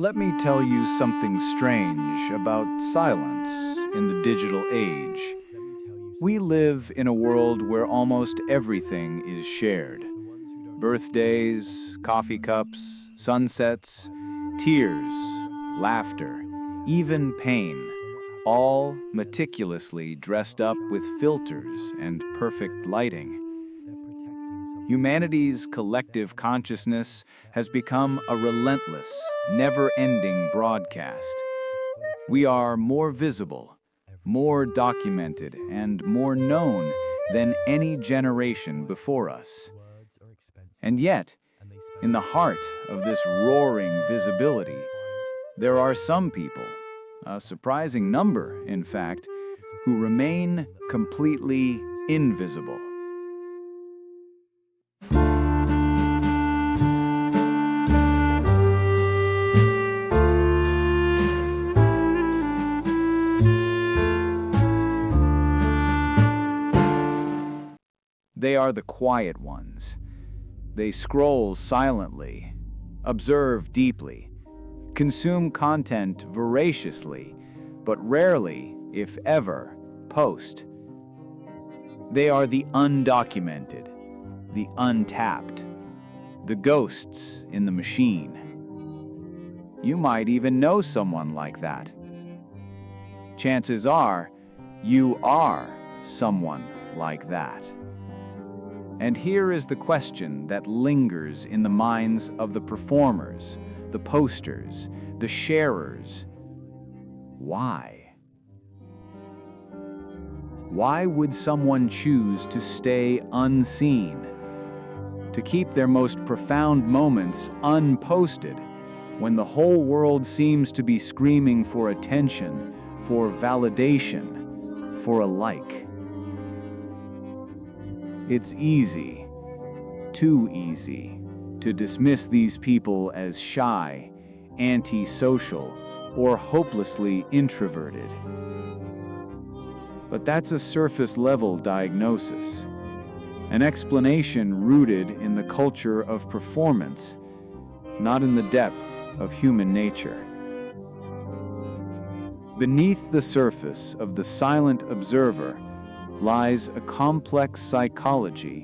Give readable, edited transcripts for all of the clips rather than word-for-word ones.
Let me tell you something strange about silence in the digital age. We live in a world where almost everything is shared. Birthdays, coffee cups, sunsets, tears, laughter, even pain, all meticulously dressed up with filters and perfect lighting. Humanity's collective consciousness has become a relentless, never-ending broadcast. We are more visible, more documented, and more known than any generation before us. And yet, in the heart of this roaring visibility, there are some people, a surprising number, in fact, who remain completely invisible. They are the quiet ones. They scroll silently, observe deeply, consume content voraciously, but rarely, if ever, post. They are the undocumented, the untapped, the ghosts in the machine. You might even know someone like that. Chances are, you are someone like that. And here is the question that lingers in the minds of the performers, the posters, the sharers. Why? Why would someone choose to stay unseen, to keep their most profound moments unposted, when the whole world seems to be screaming for attention, for validation, for a like? It's easy, too easy, to dismiss these people as shy, antisocial, or hopelessly introverted. But that's a surface-level diagnosis, an explanation rooted in the culture of performance, not in the depth of human nature. Beneath the surface of the silent observer lies a complex psychology,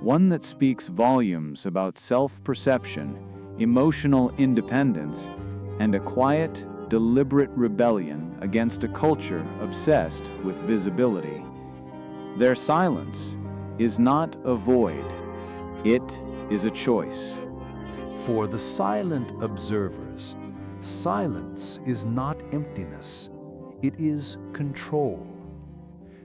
one that speaks volumes about self-perception, emotional independence, and a quiet, deliberate rebellion against a culture obsessed with visibility. Their silence is not a void, it is a choice. For the silent observers, silence is not emptiness, it is control.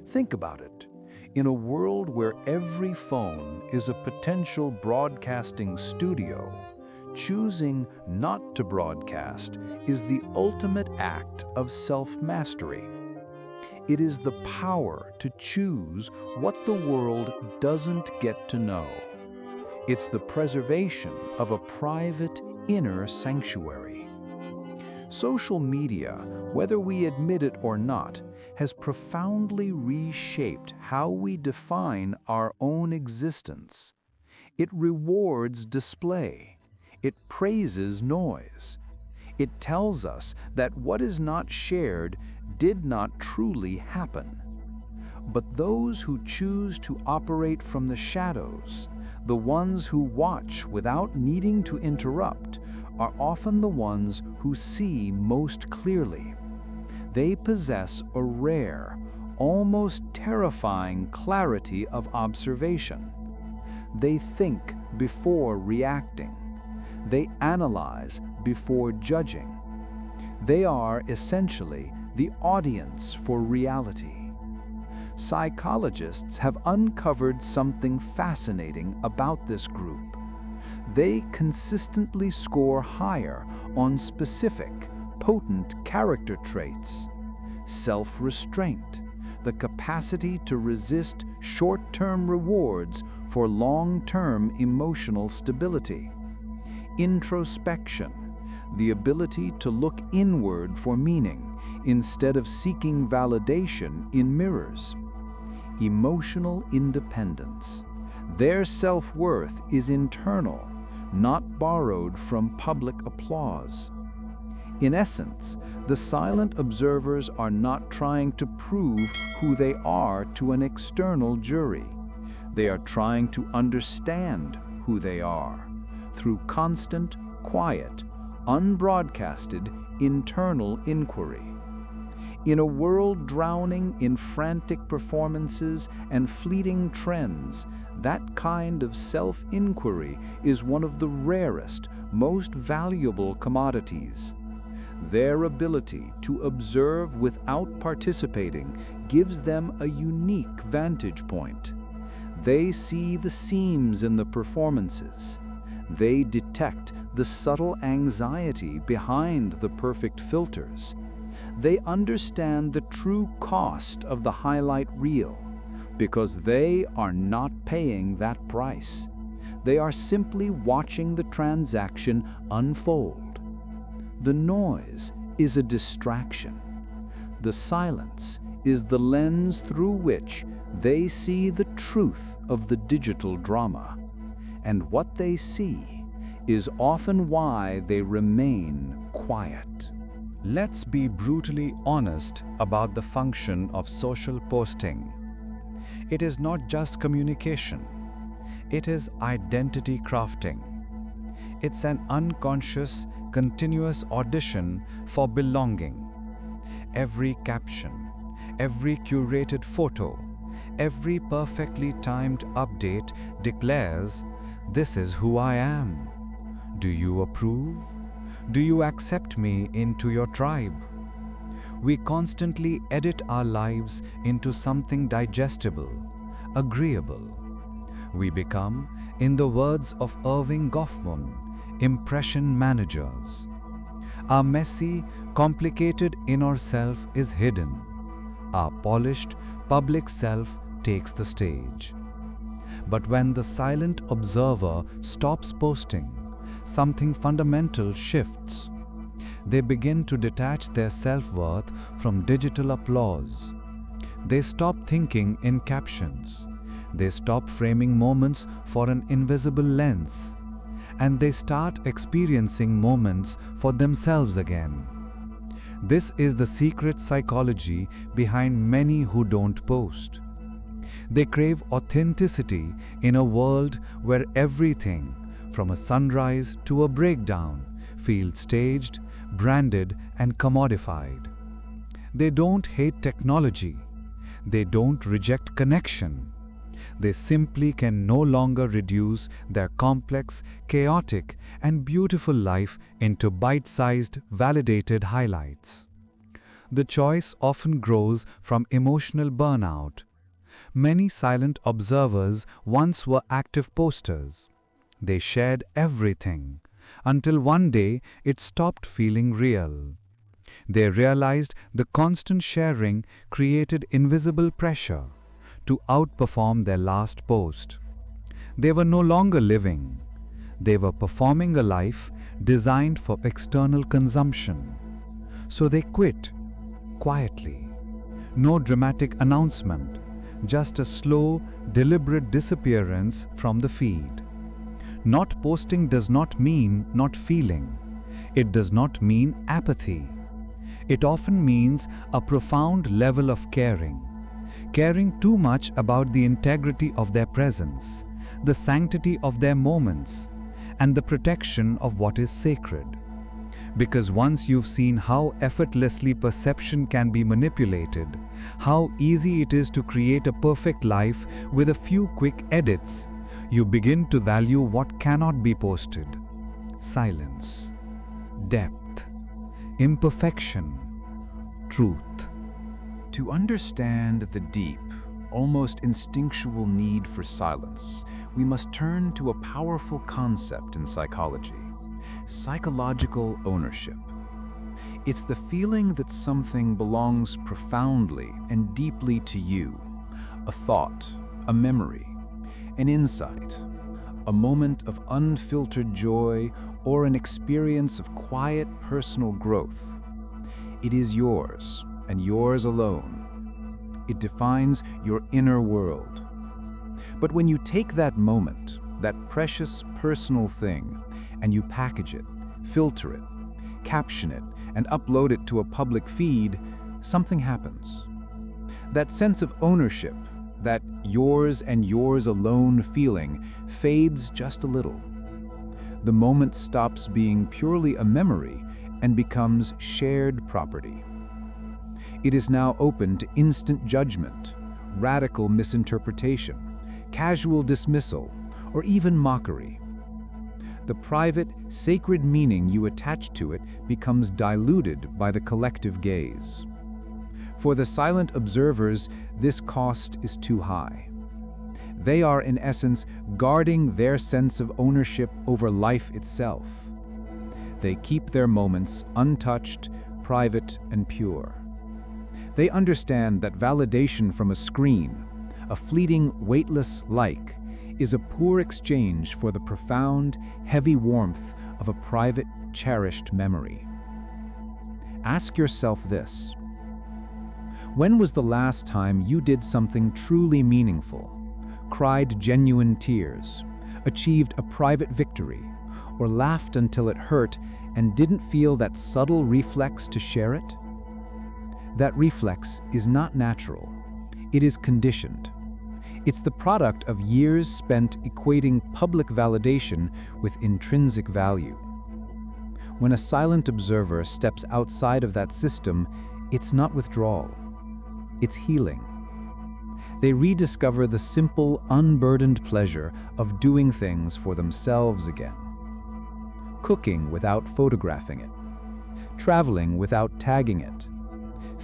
Think about it. In a world where every phone is a potential broadcasting studio, choosing not to broadcast is the ultimate act of self-mastery. It is the power to choose what the world doesn't get to know. It's the preservation of a private inner sanctuary. Social media, whether we admit it or not, has profoundly reshaped how we define our own existence. It rewards display. It praises noise. It tells us that what is not shared did not truly happen. But those who choose to operate from the shadows, the ones who watch without needing to interrupt, are often the ones who see most clearly. They possess a rare, almost terrifying clarity of observation. They think before reacting. They analyze before judging. They are essentially the audience for reality. Psychologists have uncovered something fascinating about this group. They consistently score higher on specific, potent character traits: self-restraint, the capacity to resist short-term rewards for long-term emotional stability; introspection, the ability to look inward for meaning instead of seeking validation in mirrors; emotional independence. Their self-worth is internal, not borrowed from public applause. In essence, the silent observers are not trying to prove who they are to an external jury. They are trying to understand who they are through constant, quiet, unbroadcasted internal inquiry. In a world drowning in frantic performances and fleeting trends, that kind of self-inquiry is one of the rarest, most valuable commodities. Their ability to observe without participating gives them a unique vantage point. They see the seams in the performances. They detect the subtle anxiety behind the perfect filters. They understand the true cost of the highlight reel, because they are not paying that price. They are simply watching the transaction unfold. The noise is a distraction. The silence is the lens through which they see the truth of the digital drama. And what they see is often why they remain quiet. Let's be brutally honest about the function of social posting. It is not just communication. It is identity crafting. It's an unconscious, continuous audition for belonging. Every caption, every curated photo, every perfectly timed update declares, "This is who I am. Do you approve? Do you accept me into your tribe?" We constantly edit our lives into something digestible, agreeable. We become, in the words of Irving Goffman, impression managers. Our messy, complicated inner self is hidden. Our polished, public self takes the stage. But when the silent observer stops posting, something fundamental shifts. They begin to detach their self-worth from digital applause. They stop thinking in captions. They stop framing moments for an invisible lens. And they start experiencing moments for themselves again. This is the secret psychology behind many who don't post. They crave authenticity in a world where everything, from a sunrise to a breakdown, feels staged, branded, and commodified. They don't hate technology. They don't reject connection. They simply can no longer reduce their complex, chaotic, and beautiful life into bite-sized, validated highlights. The choice often grows from emotional burnout. Many silent observers once were active posters. They shared everything, until one day it stopped feeling real. They realized the constant sharing created invisible pressure to outperform their last post. They were no longer living. They were performing a life designed for external consumption. So they quit, quietly. No dramatic announcement, just a slow, deliberate disappearance from the feed. Not posting does not mean not feeling. It does not mean apathy. It often means a profound level of caring too much about the integrity of their presence, the sanctity of their moments, and the protection of what is sacred. Because once you've seen how effortlessly perception can be manipulated, how easy it is to create a perfect life with a few quick edits, you begin to value what cannot be posted: silence, depth, imperfection, truth. To understand the deep, almost instinctual need for silence, we must turn to a powerful concept in psychology: psychological ownership. It's the feeling that something belongs profoundly and deeply to you, a thought, a memory, an insight, a moment of unfiltered joy, or an experience of quiet personal growth. It is yours, and yours alone. It defines your inner world. But when you take that moment, that precious personal thing, and you package it, filter it, caption it, and upload it to a public feed, something happens. That sense of ownership, that yours and yours alone feeling, fades just a little. The moment stops being purely a memory and becomes shared property. It is now open to instant judgment, radical misinterpretation, casual dismissal, or even mockery. The private, sacred meaning you attach to it becomes diluted by the collective gaze. For the silent observers, this cost is too high. They are, in essence, guarding their sense of ownership over life itself. They keep their moments untouched, private, and pure. They understand that validation from a screen, a fleeting, weightless like, is a poor exchange for the profound, heavy warmth of a private, cherished memory. Ask yourself this: when was the last time you did something truly meaningful, cried genuine tears, achieved a private victory, or laughed until it hurt and didn't feel that subtle reflex to share it? That reflex is not natural. It is conditioned. It's the product of years spent equating public validation with intrinsic value. When a silent observer steps outside of that system, it's not withdrawal. It's healing. They rediscover the simple, unburdened pleasure of doing things for themselves again. Cooking without photographing it. Traveling without tagging it.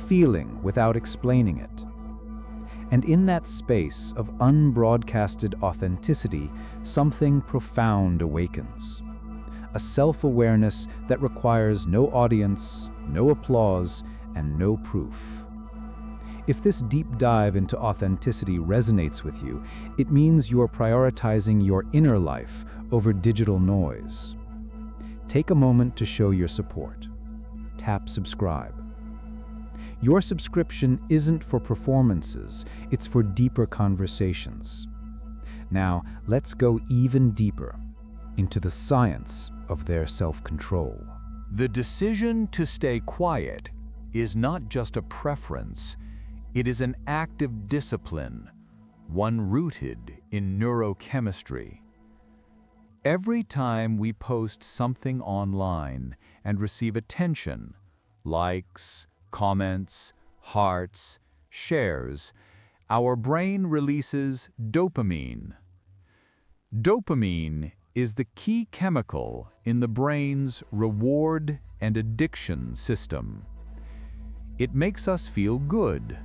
Feeling without explaining it. And in that space of unbroadcasted authenticity, something profound awakens. A self-awareness that requires no audience, no applause, and no proof. If this deep dive into authenticity resonates with you, it means you are prioritizing your inner life over digital noise. Take a moment to show your support. Tap subscribe. Your subscription isn't for performances, it's for deeper conversations. Now, let's go even deeper into the science of their self-control. The decision to stay quiet is not just a preference, it is an active discipline, one rooted in neurochemistry. Every time we post something online and receive attention, likes, comments, hearts, shares, our brain releases dopamine. Dopamine is the key chemical in the brain's reward and addiction system. It makes us feel good,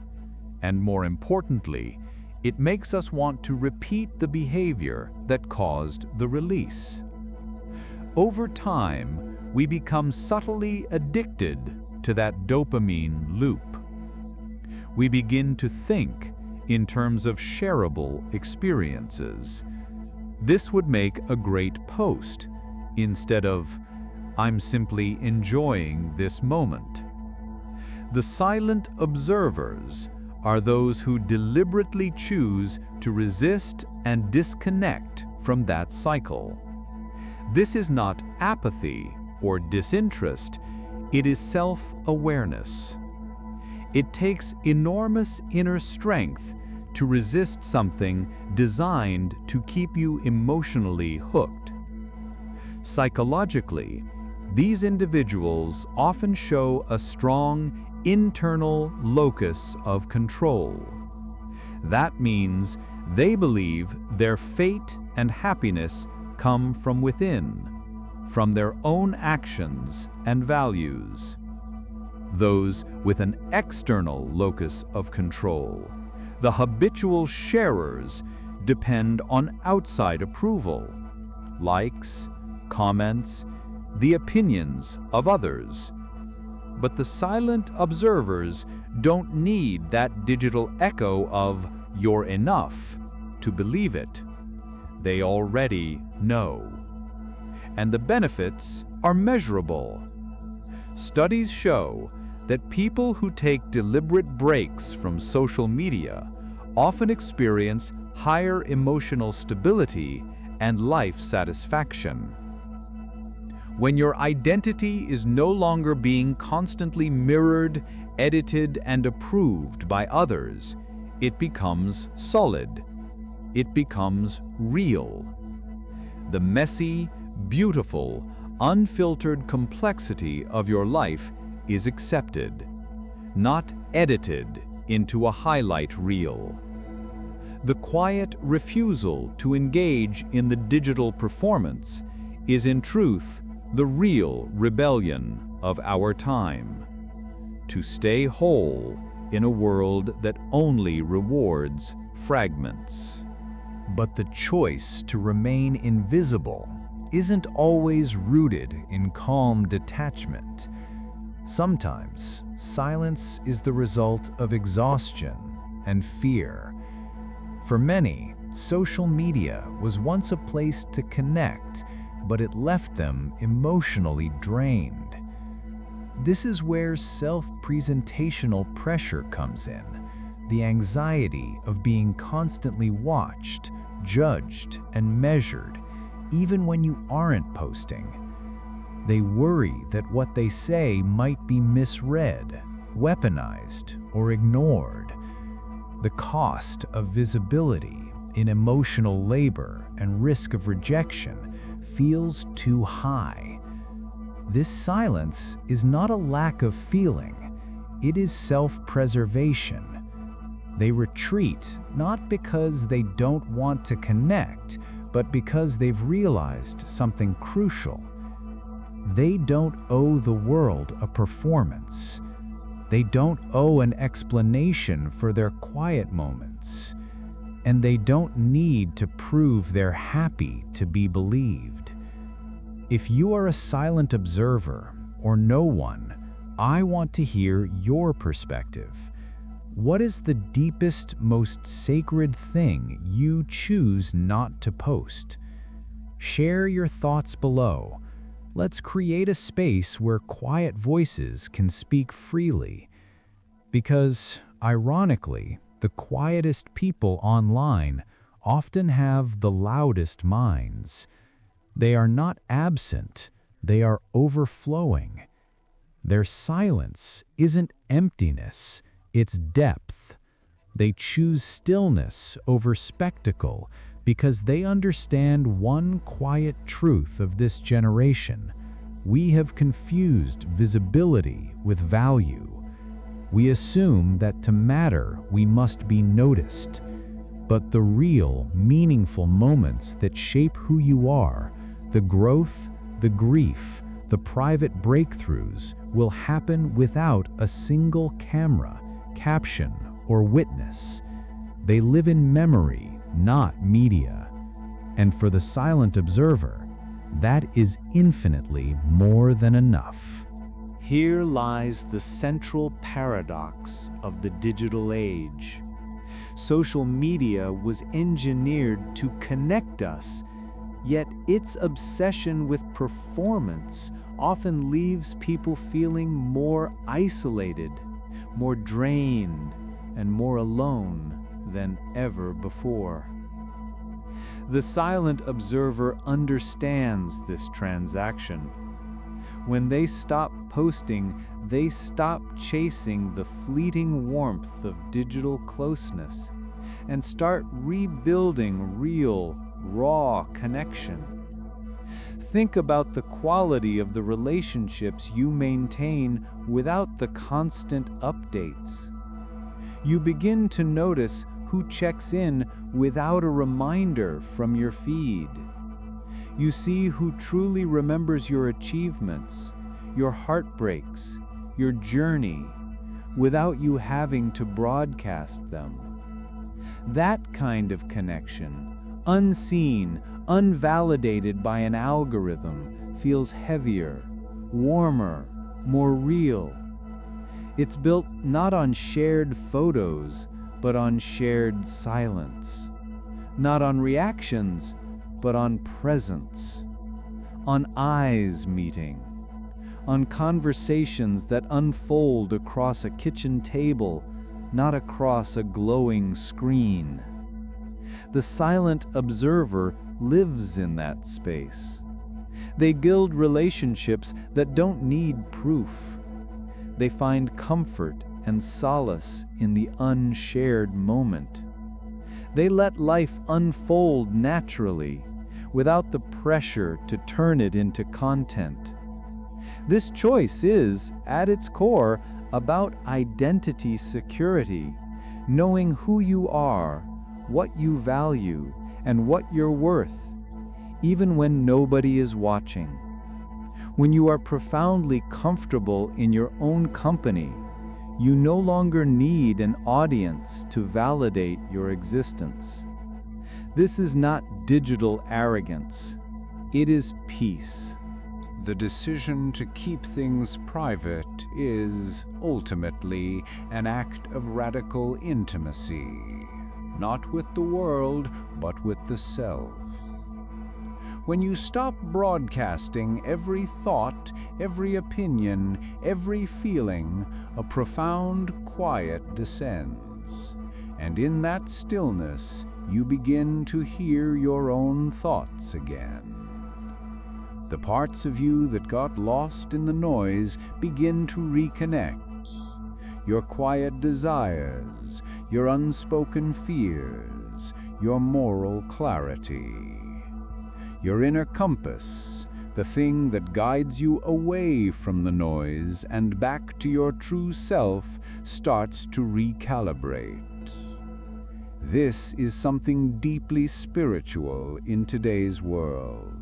and more importantly, it makes us want to repeat the behavior that caused the release. Over time, we become subtly addicted to that dopamine loop. We begin to think in terms of shareable experiences. This would make a great post, instead of, "I'm simply enjoying this moment." The silent observers are those who deliberately choose to resist and disconnect from that cycle. This is not apathy or disinterest, it is self-awareness. It takes enormous inner strength to resist something designed to keep you emotionally hooked. Psychologically, these individuals often show a strong internal locus of control. That means they believe their fate and happiness come from within, from their own actions and values. Those with an external locus of control, the habitual sharers, depend on outside approval, likes, comments, the opinions of others. But the silent observers don't need that digital echo of "you're enough" to believe it. They already know. And the benefits are measurable. Studies show that people who take deliberate breaks from social media often experience higher emotional stability and life satisfaction. When your identity is no longer being constantly mirrored, edited, and approved by others, it becomes solid. It becomes real. The messy, beautiful, unfiltered complexity of your life is accepted, not edited into a highlight reel. The quiet refusal to engage in the digital performance is in truth the real rebellion of our time. To stay whole in a world that only rewards fragments. But the choice to remain invisible isn't always rooted in calm detachment. Sometimes, silence is the result of exhaustion and fear. For many, social media was once a place to connect, but it left them emotionally drained. This is where self-presentational pressure comes in, the anxiety of being constantly watched, judged, and measured, even when you aren't posting. They worry that what they say might be misread, weaponized, or ignored. The cost of visibility in emotional labor and risk of rejection feels too high. This silence is not a lack of feeling, it is self-preservation. They retreat not because they don't want to connect, but because they've realized something crucial. They don't owe the world a performance. They don't owe an explanation for their quiet moments. And they don't need to prove they're happy to be believed. If you are a silent observer or no one, I want to hear your perspective. What is the deepest, most sacred thing you choose not to post? Share your thoughts below. Let's create a space where quiet voices can speak freely. Because, ironically, the quietest people online often have the loudest minds. They are not absent, they are overflowing. Their silence isn't emptiness, it's depth. They choose stillness over spectacle because they understand one quiet truth of this generation. We have confused visibility with value. We assume that to matter, we must be noticed. But the real, meaningful moments that shape who you are, the growth, the grief, the private breakthroughs, will happen without a single camera, caption, or witness. They live in memory, not media. And for the silent observer, that is infinitely more than enough. Here lies the central paradox of the digital age. Social media was engineered to connect us, yet its obsession with performance often leaves people feeling more isolated, more drained, and more alone than ever before. The silent observer understands this transaction. When they stop posting, they stop chasing the fleeting warmth of digital closeness and start rebuilding real, raw connection. Think about the quality of the relationships you maintain without the constant updates. You begin to notice who checks in without a reminder from your feed. You see who truly remembers your achievements, your heartbreaks, your journey, without you having to broadcast them. That kind of connection, unseen, unvalidated by an algorithm, feels heavier, warmer, more real. It's built not on shared photos, but on shared silence. Not on reactions, but on presence. On eyes meeting. On conversations that unfold across a kitchen table, not across a glowing screen. The silent observer lives in that space. They build relationships that don't need proof. They find comfort and solace in the unshared moment. They let life unfold naturally, without the pressure to turn it into content. This choice is, at its core, about identity security, knowing who you are, what you value, and what you're worth, even when nobody is watching. When you are profoundly comfortable in your own company, you no longer need an audience to validate your existence. This is not digital arrogance. It is peace. The decision to keep things private is, ultimately, an act of radical intimacy, not with the world, but with the self. When you stop broadcasting every thought, every opinion, every feeling, a profound quiet descends. And in that stillness, you begin to hear your own thoughts again. The parts of you that got lost in the noise begin to reconnect. Your quiet desires, your unspoken fears, your moral clarity. Your inner compass, the thing that guides you away from the noise and back to your true self, starts to recalibrate. This is something deeply spiritual in today's world.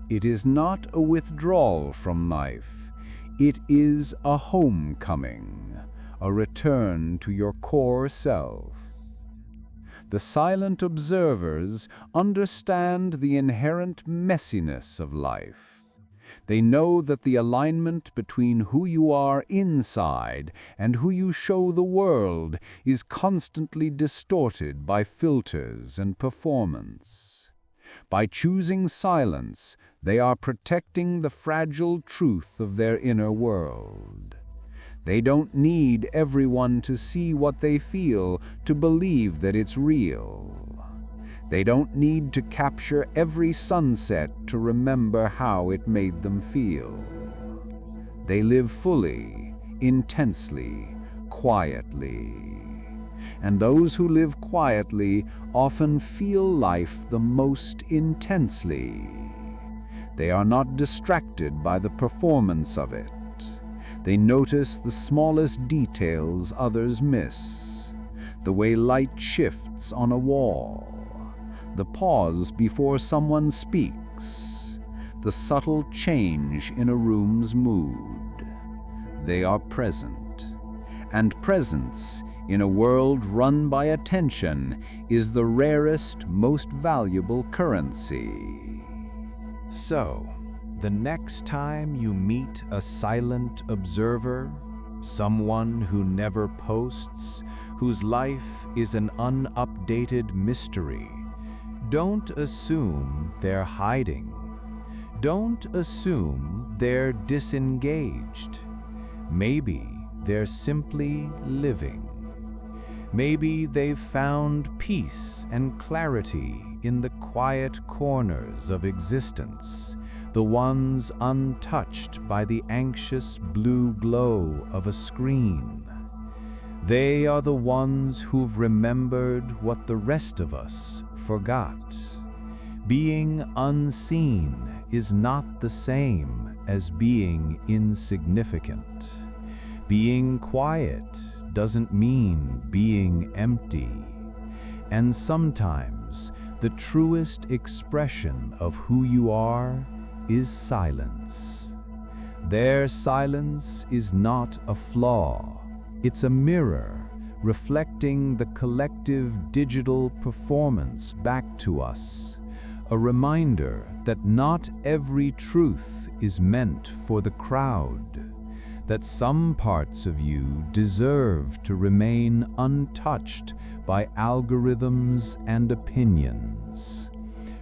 It is not a withdrawal from life. It is a homecoming, a return to your core self. The silent observers understand the inherent messiness of life. They know that the alignment between who you are inside and who you show the world is constantly distorted by filters and performance. By choosing silence, they are protecting the fragile truth of their inner world. They don't need everyone to see what they feel to believe that it's real. They don't need to capture every sunset to remember how it made them feel. They live fully, intensely, quietly. And those who live quietly often feel life the most intensely. They are not distracted by the performance of it. They notice the smallest details others miss, the way light shifts on a wall, the pause before someone speaks, the subtle change in a room's mood. They are present, and presence in a world run by attention is the rarest, most valuable currency. So, the next time you meet a silent observer, someone who never posts, whose life is an unupdated mystery, don't assume they're hiding. Don't assume they're disengaged. Maybe they're simply living. Maybe they've found peace and clarity in the quiet corners of existence, the ones untouched by the anxious blue glow of a screen. They are the ones who've remembered what the rest of us forgot. Being unseen is not the same as being insignificant. Being quiet doesn't mean being empty. And sometimes the truest expression of who you are is silence. Their silence is not a flaw. It's a mirror reflecting the collective digital performance back to us. A reminder that not every truth is meant for the crowd. That some parts of you deserve to remain untouched by algorithms and opinions.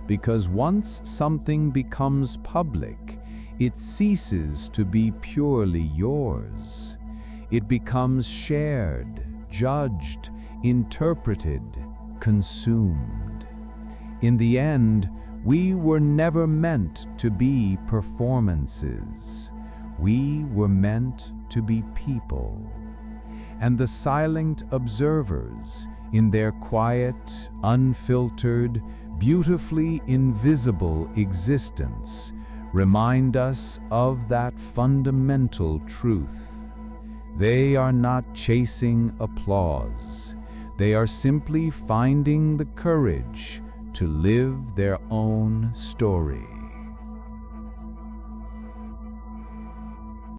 Because once something becomes public, it ceases to be purely yours. It becomes shared, judged, interpreted, consumed. In the end, We were never meant to be performances. We were meant to be people. And the silent observers, in their quiet, unfiltered, beautifully invisible existence, remind us of that fundamental truth. They are not chasing applause. They are simply finding the courage to live their own story.